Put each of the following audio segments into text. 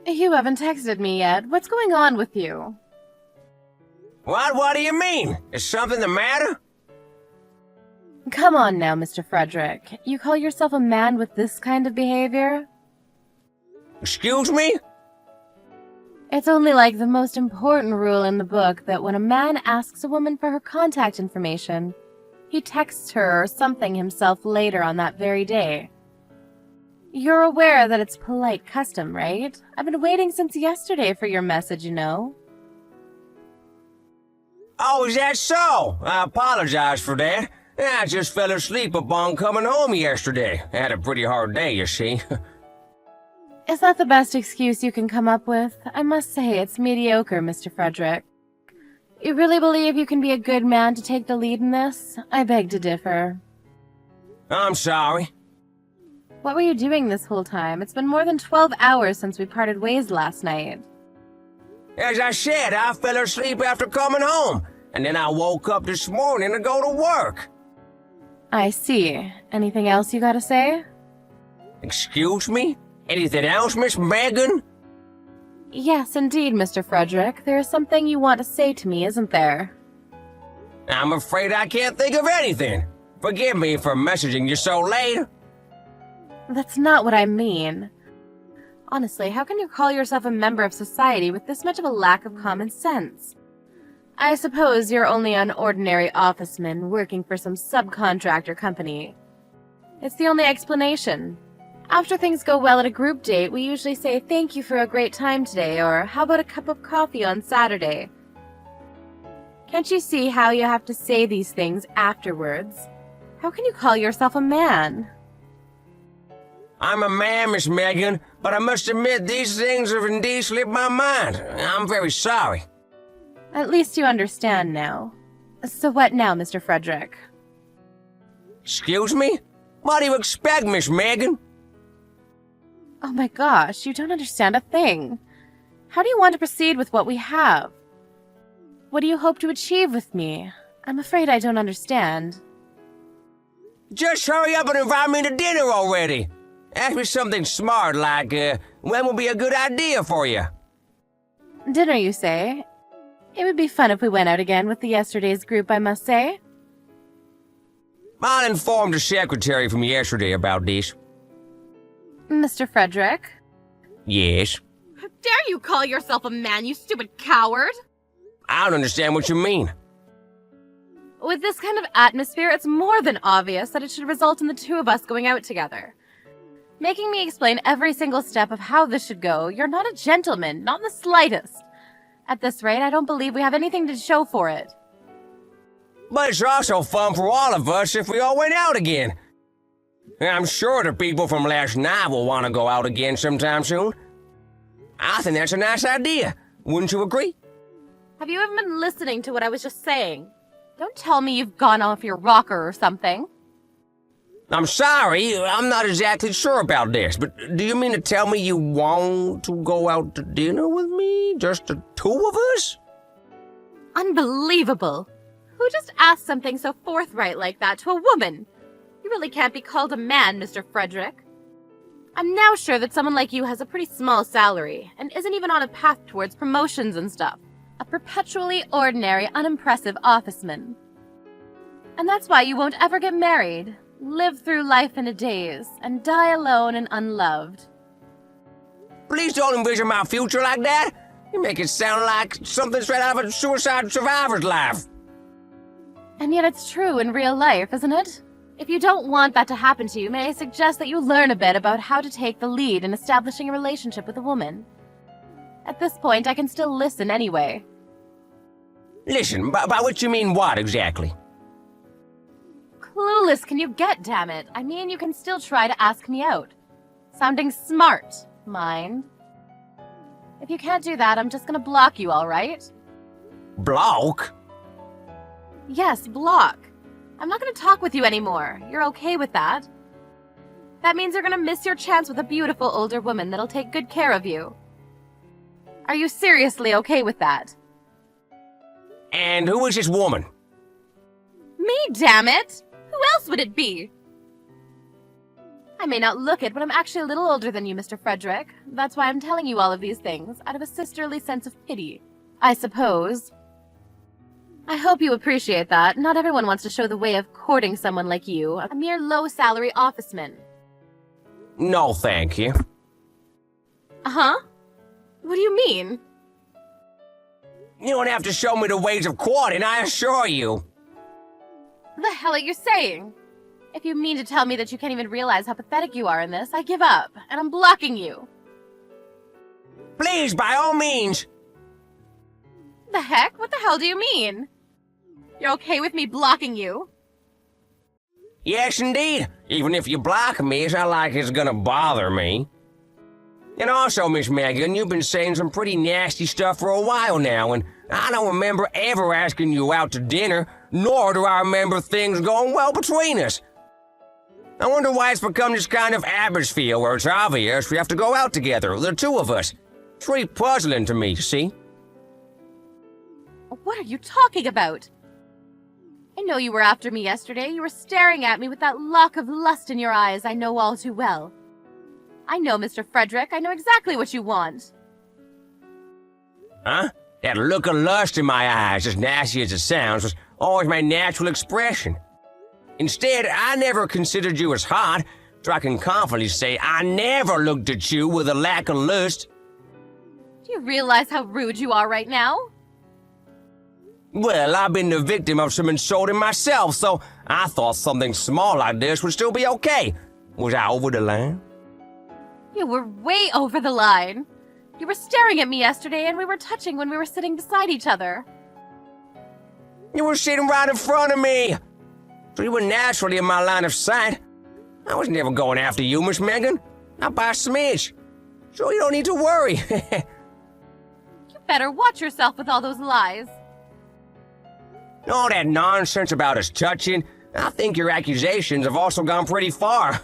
You haven't texted me yet. What's going on with you? What do you mean? Is something the matter? Come on now, Mr. Frederick. You call yourself a man with this kind of behavior? Excuse me? It's only like the most important rule in the book that when a man asks a woman for her contact information, he texts her or something himself later on that very day. You're aware that it's polite custom, right? I've been waiting since yesterday for your message, you know. Oh, is that so? I apologize for that. I just fell asleep upon coming home yesterday. I had a pretty hard day, you see. Is that the best excuse you can come up with? I must say, it's mediocre, Mr. Frederick. You really believe you can be a good man to take the lead in this? I beg to differ. I'm sorry. What were you doing this whole time? It's been more than 12 hours since we parted ways last night. As I said, I fell asleep after coming home, and then I woke up this morning to go to work. I see. Anything else you gotta say? Excuse me? Anything else, Miss Megan? Yes, indeed, Mr. Frederick. There is something you want to say to me, isn't there? I'm afraid I can't think of anything. Forgive me for messaging you so late. That's not what I mean. Honestly, how can you call yourself a member of society with this much of a lack of common sense? I suppose you're only an ordinary officeman working for some subcontractor company. It's the only explanation. After things go well at a group date, we usually say thank you for a great time today, or how about a cup of coffee on Saturday? Can't you see how you have to say these things afterwards? How can you call yourself a man? I'm a man, Miss Megan, but I must admit these things have indeed slipped my mind. I'm very sorry. At least you understand now. So what now, Mr. Frederick? Excuse me? What do you expect, Miss Megan? Oh my gosh, you don't understand a thing. How do you want to proceed with what we have? What do you hope to achieve with me? I'm afraid I don't understand. Just hurry up and invite me to dinner already. Ask me something smart like, when will be a good idea for you? Dinner, you say? It would be fun if we went out again with the yesterday's group, I must say. I'll inform the secretary from yesterday about this. Mr. Frederick? Yes? How dare you call yourself a man, you stupid coward! I don't understand what you mean. With this kind of atmosphere, it's more than obvious that it should result in the two of us going out together. Making me explain every single step of how this should go, you're not a gentleman, not in the slightest. At this rate, I don't believe we have anything to show for it. But it's also fun for all of us if we all went out again. I'm sure the people from last night will want to go out again sometime soon. I think that's a nice idea. Wouldn't you agree? Have you even been listening to what I was just saying? Don't tell me you've gone off your rocker or something. I'm sorry, I'm not exactly sure about this, but do you mean to tell me you want to go out to dinner with me? Just the two of us? Unbelievable! Who just asked something so forthright like that to a woman? You really can't be called a man, Mr. Frederick. I'm now sure that someone like you has a pretty small salary, and isn't even on a path towards promotions and stuff. A perpetually ordinary, unimpressive officeman. And that's why you won't ever get married, live through life in a daze, and die alone and unloved. Please don't envision my future like that. You make it sound like something straight out of a suicide survivor's life. And yet it's true in real life, isn't it? If you don't want that to happen to you, may I suggest that you learn a bit about how to take the lead in establishing a relationship with a woman? At this point, I can still listen anyway. Listen, by what you mean what exactly? Clueless can you get, damn it? I mean, you can still try to ask me out. Sounding smart, mind. If you can't do that, I'm just gonna block you, alright? Block? Yes, block. I'm not gonna talk with you anymore. You're okay with that? That means you're gonna miss your chance with a beautiful older woman that'll take good care of you. Are you seriously okay with that? And who is this woman? Me, damn it! Who else would it be? I may not look it, but I'm actually a little older than you, Mr. Frederick. That's why I'm telling you all of these things, out of a sisterly sense of pity, I suppose. I hope you appreciate that. Not everyone wants to show the way of courting someone like you, a mere low-salary officeman. No, thank you. Uh-huh? What do you mean? You don't have to show me the ways of courting, I assure you. The hell are you saying? If you mean to tell me that you can't even realize how pathetic you are in this, I give up, and I'm blocking you. Please, by all means. The heck? What the hell do you mean? You're okay with me blocking you? Yes, indeed. Even if you block me, it's not like it's gonna bother me. And also, Miss Megan, you've been saying some pretty nasty stuff for a while now, and I don't remember ever asking you out to dinner, nor do I remember things going well between us. I wonder why it's become this kind of atmosphere where it's obvious we have to go out together, the two of us. It's really puzzling to me, see? What are you talking about? I know you were after me yesterday. You were staring at me with that lock of lust in your eyes I know all too well. I know, Mr. Frederick. I know exactly what you want. Huh? That look of lust in my eyes, as nasty as it sounds, was always my natural expression. Instead, I never considered you as hot, so I can confidently say I never looked at you with a lack of lust. Do you realize how rude you are right now? Well, I've been the victim of some insulting myself, so I thought something small like this would still be okay. Was I over the line? You were way over the line. You were staring at me yesterday, and we were touching when we were sitting beside each other. You were sitting right in front of me, so you were naturally in my line of sight. I was never going after you, Miss Megan. Not by a smidge. So you don't need to worry. You better watch yourself with all those lies. All that nonsense about us touching, I think your accusations have also gone pretty far.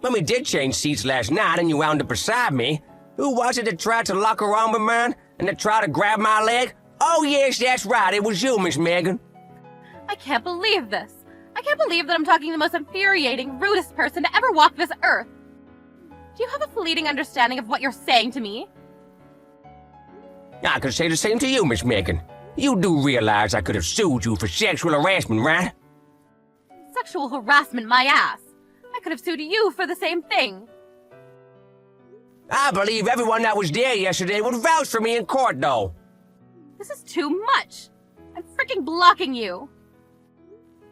When we did change seats last night and you wound up beside me, who was it that tried to lock her arm of mine and that tried to grab my leg? Oh yes, that's right, it was you, Miss Megan. I can't believe this. I can't believe that I'm talking to the most infuriating, rudest person to ever walk this earth. Do you have a fleeting understanding of what you're saying to me? I could say the same to you, Miss Megan. You do realize I could have sued you for sexual harassment, right? Sexual harassment, my ass. I could have sued you for the same thing. I believe everyone that was there yesterday would vouch for me in court, though. This is too much. I'm freaking blocking you.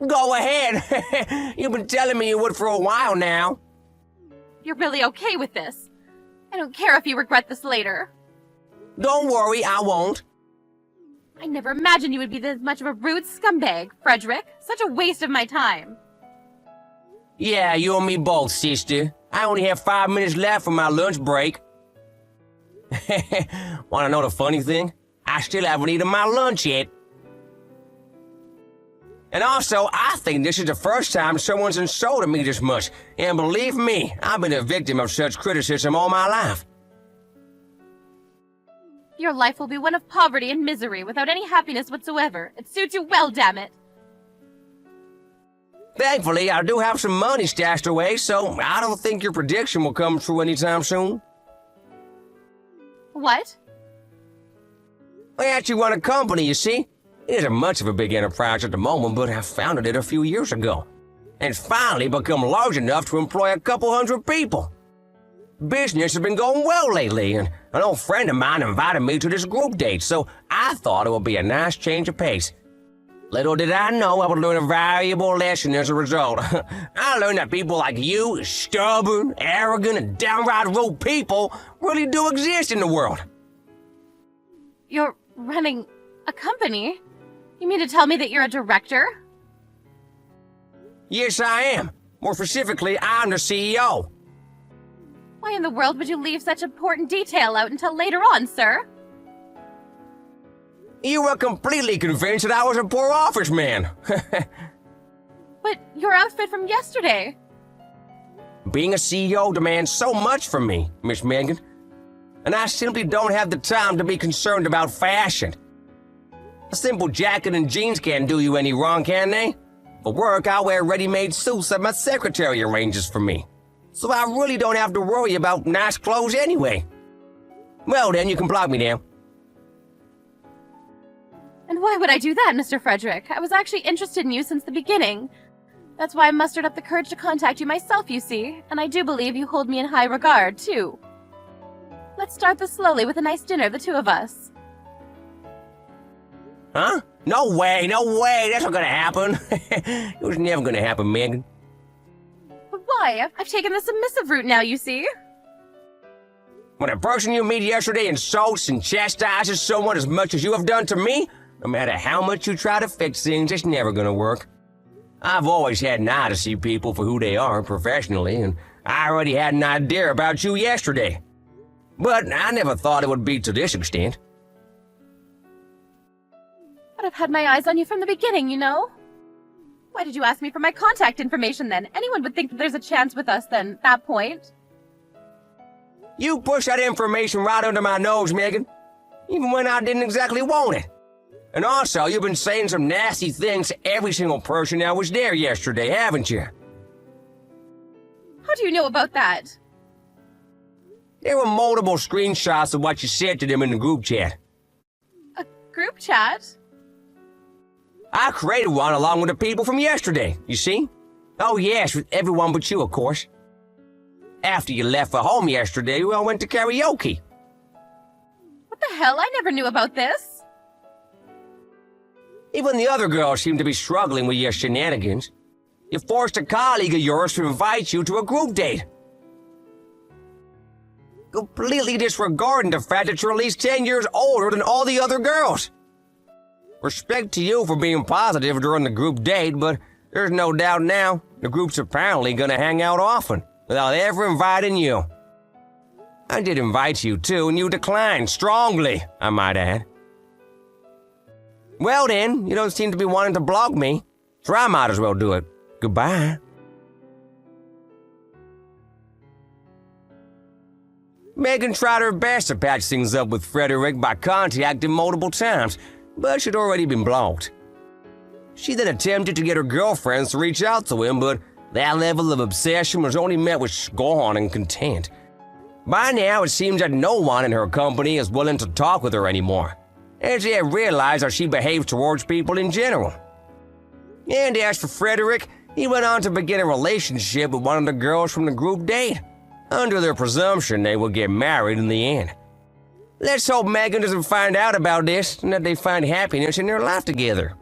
Go ahead. You've been telling me you would for a while now. You're really okay with this. I don't care if you regret this later. Don't worry, I won't. I never imagined you would be this much of a rude scumbag, Frederick. Such a waste of my time. Yeah, you and me both, sister. I only have 5 minutes left for my lunch break. Wanna know the funny thing? I still haven't eaten my lunch yet. And also, I think this is the first time someone's insulted me this much. And believe me, I've been a victim of such criticism all my life. Your life will be one of poverty and misery without any happiness whatsoever. It suits you well, damn it. Thankfully, I do have some money stashed away, so I don't think your prediction will come true anytime soon. What? I actually run a company, you see. It isn't much of a big enterprise at the moment, but I founded it a few years ago. And it's finally become large enough to employ a couple hundred people. Business has been going well lately, and an old friend of mine invited me to this group date, so I thought it would be a nice change of pace. Little did I know I would learn a valuable lesson as a result. I learned that people like you, stubborn, arrogant, and downright rude people, really do exist in the world. You're running a company? You mean to tell me that you're a director? Yes, I am. More specifically, I'm the CEO. Why in the world would you leave such important detail out until later on, sir? You were completely convinced that I was a poor office man. But your outfit from yesterday. Being a CEO demands so much from me, Miss Megan. And I simply don't have the time to be concerned about fashion. A simple jacket and jeans can't do you any wrong, can they? For work, I wear ready-made suits that my secretary arranges for me. so I really don't have to worry about nice clothes anyway. Well then, you can block me now. And why would I do that, Mr. Frederick? I was actually interested in you since the beginning. That's why I mustered up the courage to contact you myself, you see, and I do believe you hold me in high regard, too. Let's start this slowly with a nice dinner, the two of us. Huh? No way, that's not gonna happen. It was never gonna happen, Megan. But why? I've taken the submissive route now, you see. When a person you meet yesterday insults and chastises someone as much as you have done to me, no matter how much you try to fix things, it's never gonna work. I've always had an eye to see people for who they are professionally, and I already had an idea about you yesterday. But I never thought it would be to this extent. But I've had my eyes on you from the beginning, you know? Why did you ask me for my contact information then? Anyone would think that there's a chance with us then, at that point. You pushed that information right under my nose, Megan. Even when I didn't exactly want it. And also, you've been saying some nasty things to every single person that was there yesterday, haven't you? How do you know about that? There were multiple screenshots of what you said to them in the group chat. A group chat? I created one along with the people from yesterday, you see? Oh yes, with everyone but you, of course. After you left for home yesterday, we all went to karaoke. What the hell? I never knew about this. Even the other girls seem to be struggling with your shenanigans. You forced a colleague of yours to invite you to a group date. Completely disregarding the fact that you're at least 10 years older than all the other girls. Respect to you for being positive during the group date, but there's no doubt now the group's apparently gonna hang out often without ever inviting you. I did invite you too, and you declined strongly, I might add. Well then, you don't seem to be wanting to block me, so I might as well do it. Goodbye. Megan tried her best to patch things up with Frederick by contacting multiple times, but she'd already been blocked. She then attempted to get her girlfriends to reach out to him, but that level of obsession was only met with scorn and contempt. By now, it seems that no one in her company is willing to talk with her anymore, and she had realized how she behaved towards people in general. And as for Frederick, he went on to begin a relationship with one of the girls from the group date, under the presumption they would get married in the end. Let's hope Megan doesn't find out about this and that they find happiness in their life together.